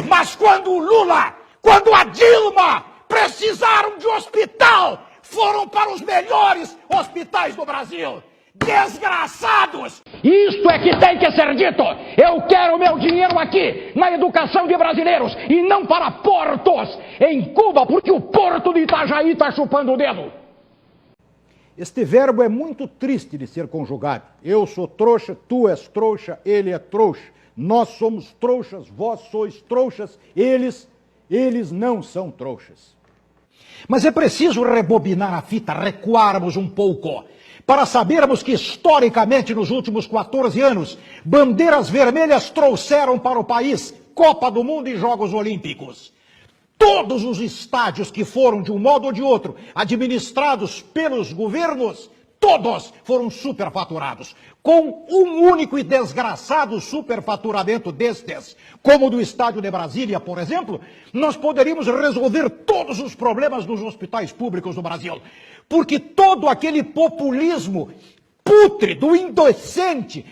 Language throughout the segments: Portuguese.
Mas quando o Lula, quando a Dilma precisaram de hospital, foram para os melhores hospitais do Brasil. Desgraçados! Isto é que tem que ser dito! Eu quero meu dinheiro aqui, na educação de brasileiros, e não para portos em Cuba, porque o porto de Itajaí está chupando o dedo. Este verbo é muito triste de ser conjugado. Eu sou trouxa, tu és trouxa, ele é trouxa. Nós somos trouxas, vós sois trouxas, eles não são trouxas. Mas é preciso rebobinar a fita, recuarmos um pouco, para sabermos que historicamente nos últimos 14 anos, bandeiras vermelhas trouxeram para o país Copa do Mundo e Jogos Olímpicos. Todos os estádios que foram, de um modo ou de outro, administrados pelos governos, todos foram superfaturados. Com um único e desgraçado superfaturamento destes, como o do estádio de Brasília, por exemplo, nós poderíamos resolver todos os problemas dos hospitais públicos do Brasil. Porque todo aquele populismo pútrido, indecente,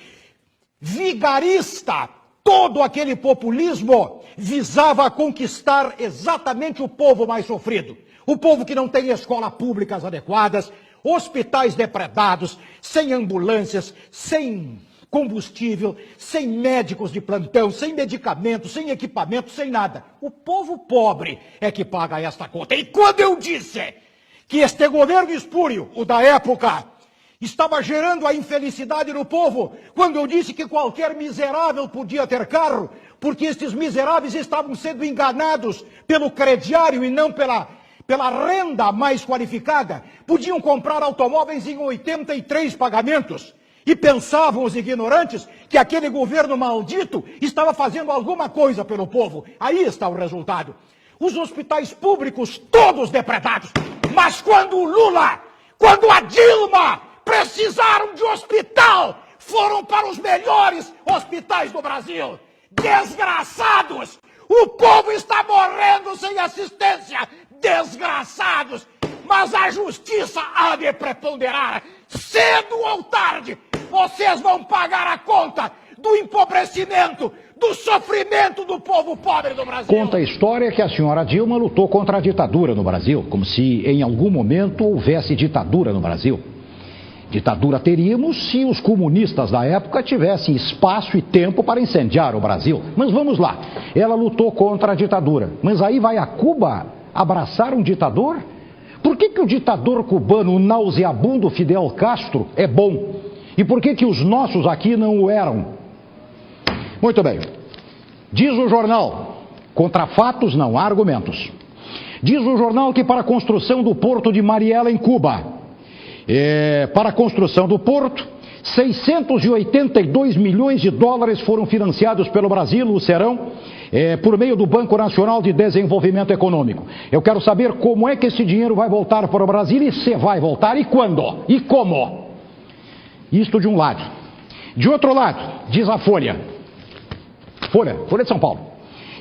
vigarista, todo aquele populismo visava conquistar exatamente o povo mais sofrido. O povo que não tem escolas públicas adequadas, hospitais depredados, sem ambulâncias, sem combustível, sem médicos de plantão, sem medicamentos, sem equipamento, sem nada. O povo pobre é que paga esta conta. E quando eu disse que este governo espúrio, o da época, estava gerando a infelicidade no povo, quando eu disse que qualquer miserável podia ter carro, porque estes miseráveis estavam sendo enganados pelo crediário e não pela renda mais qualificada, podiam comprar automóveis em 83 pagamentos. E pensavam os ignorantes que aquele governo maldito estava fazendo alguma coisa pelo povo. Aí está o resultado. Os hospitais públicos todos depredados. Mas quando o Lula, quando a Dilma precisaram de hospital, foram para os melhores hospitais do Brasil. Desgraçados! O povo está morrendo sem assistência. Desgraçados! Mas a justiça há de preponderar. Cedo ou tarde, vocês vão pagar a conta do empobrecimento, do sofrimento do povo pobre do Brasil. Conta a história que a senhora Dilma lutou contra a ditadura no Brasil, como se em algum momento houvesse ditadura no Brasil. Ditadura teríamos se os comunistas da época tivessem espaço e tempo para incendiar o Brasil. Mas vamos lá, ela lutou contra a ditadura. Mas aí vai a Cuba abraçar um ditador? Por que o ditador cubano, o nauseabundo Fidel Castro, é bom? E por que os nossos aqui não o eram? Muito bem. Diz o jornal, contra fatos não há argumentos. Diz o jornal que para a construção do porto de Mariela em Cuba, para a construção do porto, 682 milhões de dólares foram financiados pelo Brasil, o Serão, por meio do Banco Nacional de Desenvolvimento Econômico. Eu quero saber como é que esse dinheiro vai voltar para o Brasil e se vai voltar e quando e como. Isto de um lado. De outro lado, diz a Folha de São Paulo.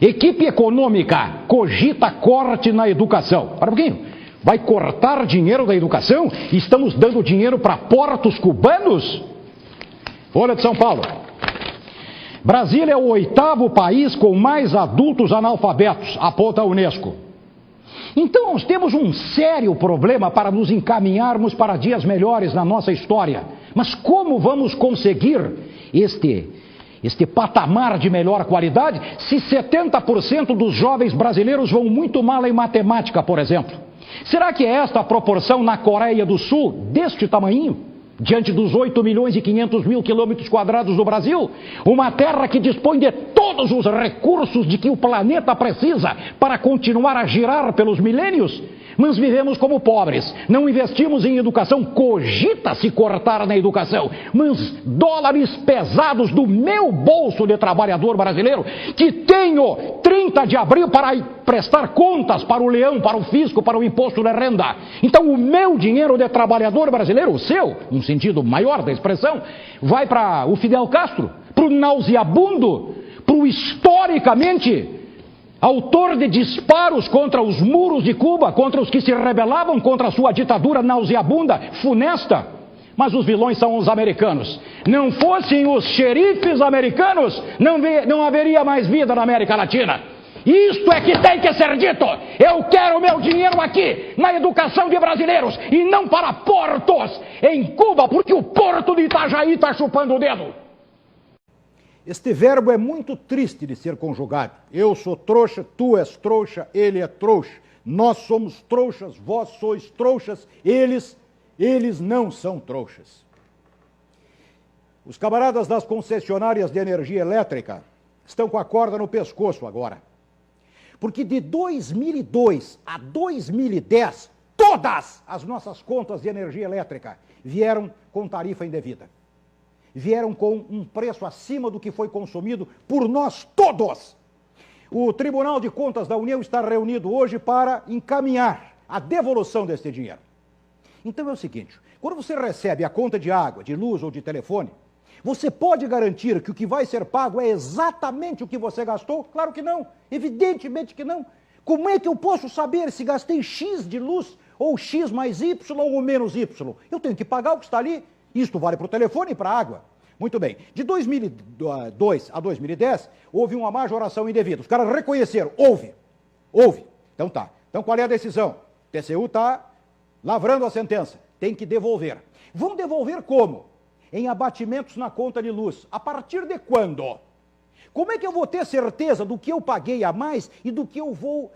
Equipe econômica cogita corte na educação. Para um pouquinho. Vai cortar dinheiro da educação? Estamos dando dinheiro para portos cubanos? Folha de São Paulo. Brasil é o 8º país com mais adultos analfabetos, aponta a Unesco. Então nós temos um sério problema para nos encaminharmos para dias melhores na nossa história. Mas como vamos conseguir este patamar de melhor qualidade se 70% dos jovens brasileiros vão muito mal em matemática, por exemplo? Será que é esta a proporção na Coreia do Sul, deste tamanhinho? Diante dos 8 milhões e 500 mil quilômetros quadrados do Brasil, uma terra que dispõe de todos os recursos de que o planeta precisa para continuar a girar pelos milênios, mas vivemos como pobres, não investimos em educação, cogita-se cortar na educação, mas dólares pesados do meu bolso de trabalhador brasileiro, que tenho 30 de abril para prestar contas para o leão, para o fisco, para o imposto de renda. Então o meu dinheiro de trabalhador brasileiro, o seu, no sentido maior da expressão, vai para o Fidel Castro, para o nauseabundo, para o historicamente autor de disparos contra os muros de Cuba, contra os que se rebelavam contra a sua ditadura nauseabunda, funesta. Mas os vilões são os americanos. Não fossem os xerifes americanos, não haveria mais vida na América Latina. Isto é que tem que ser dito. Eu quero meu dinheiro aqui, na educação de brasileiros, e não para portos em Cuba, porque o porto de Itajaí está chupando o dedo. Este verbo é muito triste de ser conjugado. Eu sou trouxa, tu és trouxa, ele é trouxa. Nós somos trouxas, vós sois trouxas, eles não são trouxas. Os camaradas das concessionárias de energia elétrica estão com a corda no pescoço agora. Porque de 2002 a 2010, todas as nossas contas de energia elétrica vieram com tarifa indevida. Vieram com um preço acima do que foi consumido por nós todos. O Tribunal de Contas da União está reunido hoje para encaminhar a devolução desse dinheiro. Então é o seguinte, quando você recebe a conta de água, de luz ou de telefone, você pode garantir que o que vai ser pago é exatamente o que você gastou? Claro que não, evidentemente que não. Como é que eu posso saber se gastei X de luz, ou X mais Y, ou menos Y? Eu tenho que pagar o que está ali. Isto vale para o telefone e para a água. Muito bem. De 2002 a 2010, houve uma majoração indevida. Os caras reconheceram. Houve. Então tá. Então qual é a decisão? O TCU está lavrando a sentença. Tem que devolver. Vão devolver como? Em abatimentos na conta de luz. A partir de quando? Como é que eu vou ter certeza do que eu paguei a mais e do que eu vou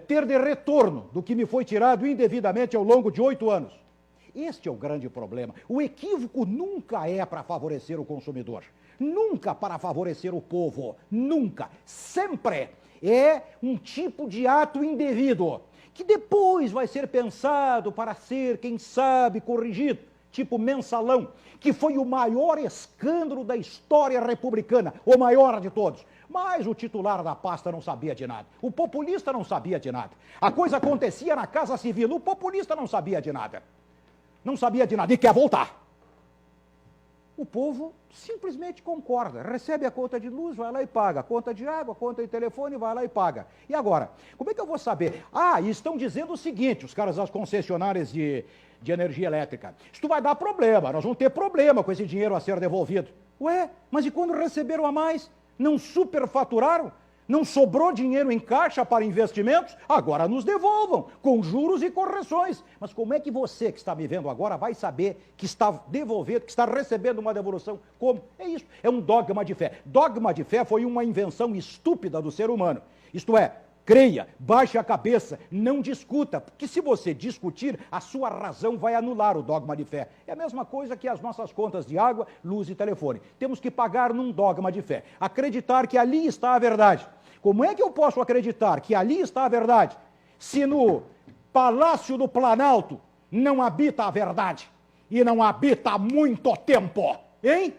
ter de retorno do que me foi tirado indevidamente ao longo de 8 anos? Este é o grande problema. O equívoco nunca é para favorecer o consumidor. Nunca para favorecer o povo. Nunca. Sempre é um tipo de ato indevido, que depois vai ser pensado para ser, quem sabe, corrigido. Tipo mensalão, que foi o maior escândalo da história republicana, o maior de todos. Mas o titular da pasta não sabia de nada. O populista não sabia de nada. A coisa acontecia na Casa Civil, o populista não sabia de nada. Não sabia de nada e quer voltar. O povo simplesmente concorda, recebe a conta de luz, vai lá e paga, a conta de água, a conta de telefone, vai lá e paga. E agora, como é que eu vou saber? E estão dizendo o seguinte, os caras das concessionárias de energia elétrica, isto vai dar problema, nós vamos ter problema com esse dinheiro a ser devolvido. Ué, mas e quando receberam a mais? Não superfaturaram? Não sobrou dinheiro em caixa para investimentos? Agora nos devolvam, com juros e correções. Mas como é que você que está me vendo agora vai saber que está devolvendo, que está recebendo uma devolução? Como? É isso, é um dogma de fé. Dogma de fé foi uma invenção estúpida do ser humano. Isto é, creia, baixe a cabeça, não discuta, porque se você discutir, a sua razão vai anular o dogma de fé. É a mesma coisa que as nossas contas de água, luz e telefone. Temos que pagar num dogma de fé, acreditar que ali está a verdade. Como é que eu posso acreditar que ali está a verdade, se no Palácio do Planalto não habita a verdade? E não habita há muito tempo, hein?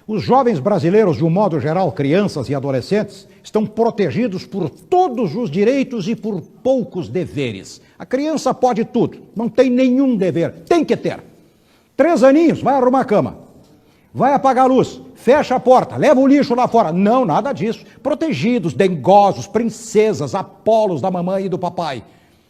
Os jovens brasileiros, de um modo geral, crianças e adolescentes, estão protegidos por todos os direitos e por poucos deveres. A criança pode tudo, não tem nenhum dever, tem que ter. 3 aninhos, vai arrumar a cama. Vai apagar a luz, fecha a porta, leva o lixo lá fora. Não, nada disso. Protegidos, dengosos, princesas, Apolos da mamãe e do papai.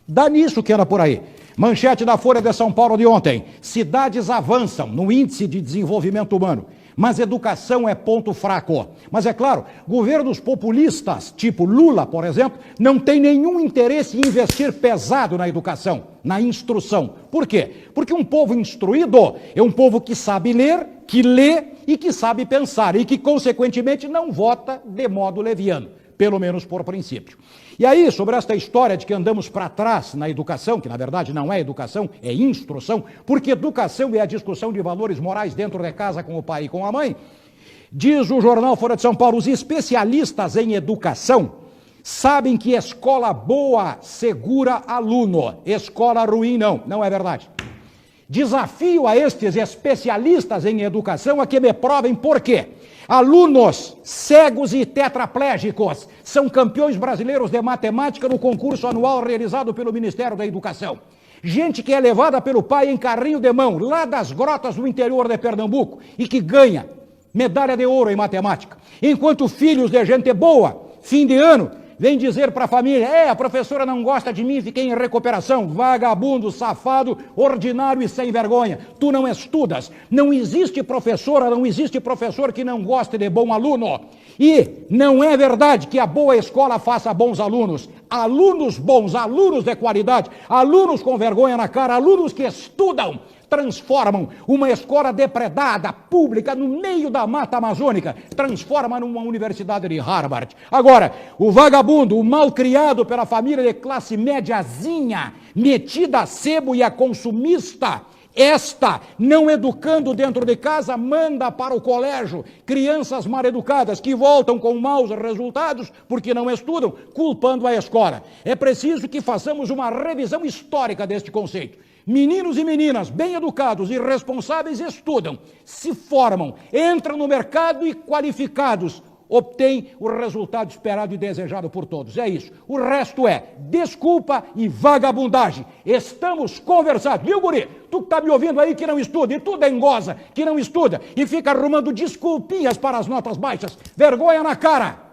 Dá nisso que anda por aí. Manchete da Folha de São Paulo de ontem. Cidades avançam no índice de desenvolvimento humano, mas educação é ponto fraco. Mas é claro, governos populistas, tipo Lula, por exemplo, não tem nenhum interesse em investir pesado na educação, na instrução. Por quê? Porque um povo instruído é um povo que sabe ler, que lê e que sabe pensar e que, consequentemente, não vota de modo leviano, pelo menos por princípio. E aí, sobre esta história de que andamos para trás na educação, que na verdade não é educação, é instrução, porque educação é a discussão de valores morais dentro de casa com o pai e com a mãe, diz o jornal Folha de São Paulo, os especialistas em educação sabem que escola boa segura aluno, escola ruim não é verdade. Desafio a estes especialistas em educação a que me provem por quê. Alunos cegos e tetraplégicos são campeões brasileiros de matemática no concurso anual realizado pelo Ministério da Educação. Gente que é levada pelo pai em carrinho de mão, lá das grotas do interior de Pernambuco, e que ganha medalha de ouro em matemática. Enquanto filhos de gente boa, fim de ano, vem dizer para a família, a professora não gosta de mim, fiquei em recuperação, vagabundo, safado, ordinário e sem vergonha. Tu não estudas, não existe professora, não existe professor que não goste de bom aluno. E não é verdade que a boa escola faça bons alunos. Alunos bons, alunos de qualidade, alunos com vergonha na cara, alunos que estudam, transformam uma escola depredada, pública, no meio da mata amazônica, transforma numa universidade de Harvard. Agora, o vagabundo, o malcriado pela família de classe médiazinha, metida a sebo e a consumista, esta, não educando dentro de casa, manda para o colégio crianças mal educadas que voltam com maus resultados porque não estudam, culpando a escola. É preciso que façamos uma revisão histórica deste conceito. Meninos e meninas bem educados e responsáveis estudam, se formam, entram no mercado e qualificados, obtêm o resultado esperado e desejado por todos. É isso. O resto é desculpa e vagabundagem. Estamos conversados. Viu, guri? Tu que está me ouvindo aí que não estuda, e tu dengosa que não estuda e fica arrumando desculpinhas para as notas baixas. Vergonha na cara!